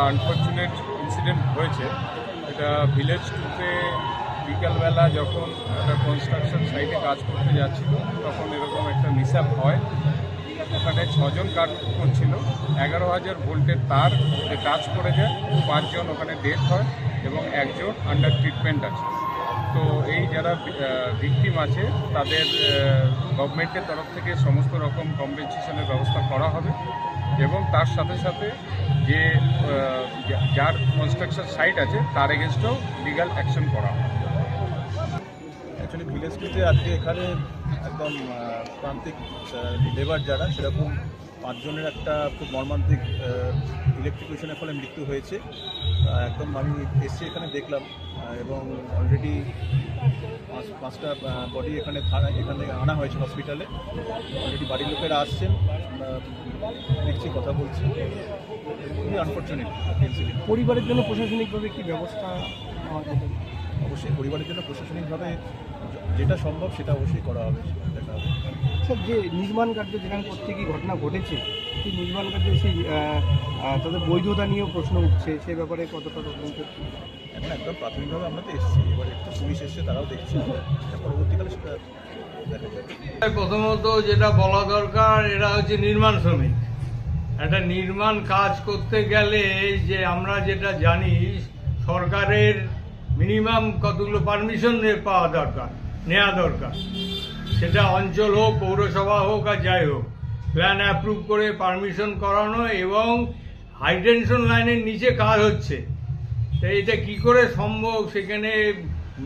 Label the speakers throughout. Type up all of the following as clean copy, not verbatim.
Speaker 1: Unfortunate incident হয়েছে। এটা village টুতে বিকালবেলা যখন একটা কনস্ট্রাকশন সাইটে কাজ করতে যাচ্ছিল তখন এরকম একটা মিসঅ্যাপ হয়। ওখানে 6 জন কাজ করছিল, 11,000 ভোল্টের তার কাজ করে যায়, 5 জন ওখানে ডেথ হয় এবং 1 জন আন্ডার ট্রিটমেন্ট আছে। তো এই যারা ভিকটিম আছে তাদের গভর্নমেন্টের তরফ থেকে সমস্ত রকম কম্পেনসেশনের ব্যবস্থা করা হবে এবং তার সাথে সাথে যে যার কনস্ট্রাকশন সাইট আছে তার এগেনস্টেও লিগ্যাল অ্যাকশন করা হবে।
Speaker 2: অ্যাকচুয়ালি ভিলেজ টুতে আজকে এখানে একদম প্রান্তিক লেবার যারা সেরকম 5 জনের একটা খুব মর্মান্তিক ইলেকট্রিকিউশনের ফলে মৃত্যু হয়েছে। একদম আমি এসছি এখানে দেখলাম এবং অলরেডি 5টা বডি এখানে আনা হয়েছে হসপিটালে। অলরেডি বাড়ির লোকেরা আসছেন, দেখছি, কথা বলছি। খুবই আনফর্চুনেট ইনসিডেন্ট।
Speaker 3: পরিবারের জন্য প্রশাসনিকভাবে কি ব্যবস্থা নেওয়া যেতে?
Speaker 2: অবশ্যই পরিবারের জন্য প্রশাসনিকভাবে যেটা সম্ভব সেটা অবশ্যই করা হবে।
Speaker 3: স্যার, যে নির্মাণ কার্য যেখানে করতে গিয়ে ঘটনা ঘটেছে, সেই নির্মাণ কার্যে সেই তাদের বৈধতা নিয়েও প্রশ্ন উঠছে, সে ব্যাপারে কতটা তদন্ত?
Speaker 2: এখন একদম প্রাথমিকভাবে আমরা তো এসেছি, এবার একটু পুলিশ এসছে, তারাও দেখছে, পরবর্তীকালে সেটা দেখা যাবে।
Speaker 4: প্রথমত যেটা বলা দরকার, এরা হচ্ছে নির্মাণ শ্রমিক। একটা নির্মাণ কাজ করতে গেলে যে আমরা যেটা জানি, সরকারের মিনিমাম কতগুলো পারমিশন নেওয়া দরকার। সেটা অঞ্চল হোক, পৌরসভা হোক আর যাই হোক, প্ল্যান অ্যাপ্রুভ করে পারমিশন করানো এবং হাই টেনশন লাইনের নিচে কাজ হচ্ছে। এটা কি করে সম্ভব? সেখানে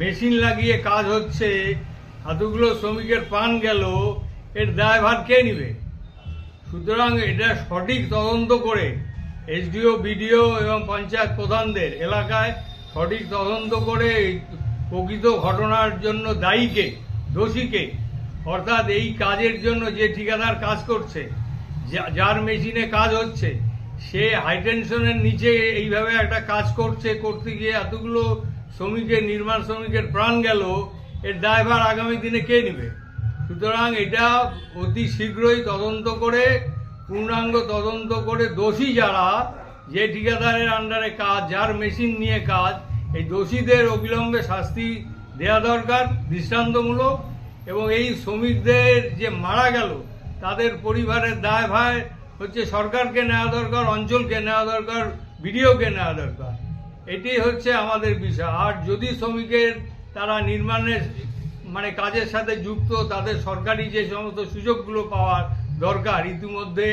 Speaker 4: মেশিন লাগিয়ে কাজ হচ্ছে, এতগুলো শ্রমিকের প্রাণ গেল, এর দায়ভার কে নেবে? সুতরাং এটা সঠিক তদন্ত করে এসডিও, বিডিও এবং পঞ্চায়েত প্রধানদের এলাকায় সঠিক তদন্ত করে প্রকৃত ঘটনার জন্য দায়ীকে, দোষীকে, অর্থাৎ এই কাজের জন্য যে ঠিকাদার কাজ করছে, যার মেশিনে কাজ হচ্ছে, সে হাইটেনশনের নিচে এইভাবে একটা কাজ করতে গিয়ে এতগুলো নির্মাণ শ্রমিকের প্রাণ গেল, এর দায়ভার আগামী দিনে কে নেবে? সুতরাং এটা অতি শীঘ্রই তদন্ত করে, পূর্ণাঙ্গ তদন্ত করে, দোষী যারা, যে ঠিকাদারের আন্ডারে কাজ, যার মেশিন নিয়ে কাজ, এই দোষীদের অবিলম্বে শাস্তি দেওয়া দরকার, দৃষ্টান্তমূলক। এবং এই শ্রমিকদের যে মারা গেল তাদের পরিবারের দায়ভার হচ্ছে সরকারকে নেওয়া দরকার, অঞ্চলকে নেওয়া দরকার, বিডিওকে নেওয়া দরকার। এটি হচ্ছে আমাদের বিষয়। আর যদি শ্রমিকের তারা নির্মাণের কাজের সাথে যুক্ত, তাদের সরকারি যে সমস্ত সুযোগগুলো পাওয়ার দরকার, ইতিমধ্যে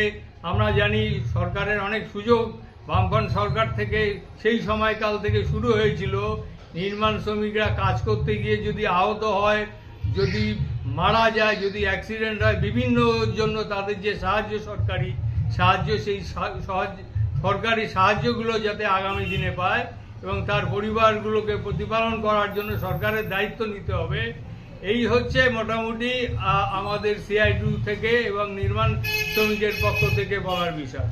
Speaker 4: আমরা জানি সরকারের অনেক সুযোগ বামফ্রন্ট সরকার থেকে সেই সময়কাল থেকে শুরু হয়েছিল। নির্মাণ শ্রমিকরা কাজ করতে গিয়ে যদি আহত হয়, যদি মারা যায়, যদি অ্যাক্সিডেন্ট হয়, বিভিন্ন জন্য তাদের যে সরকারি সাহায্য, সেই সরকারি সাহায্যগুলো যাতে আগামী দিনে পায় এবং তার পরিবারগুলোকে প্রতিপালন করার জন্য সরকারের দায়িত্ব নিতে হবে। এই হচ্ছে মোটামুটি আমাদের CI2 থেকে এবং নির্মাণ শ্রমিকের পক্ষ থেকে বলার বিষয়।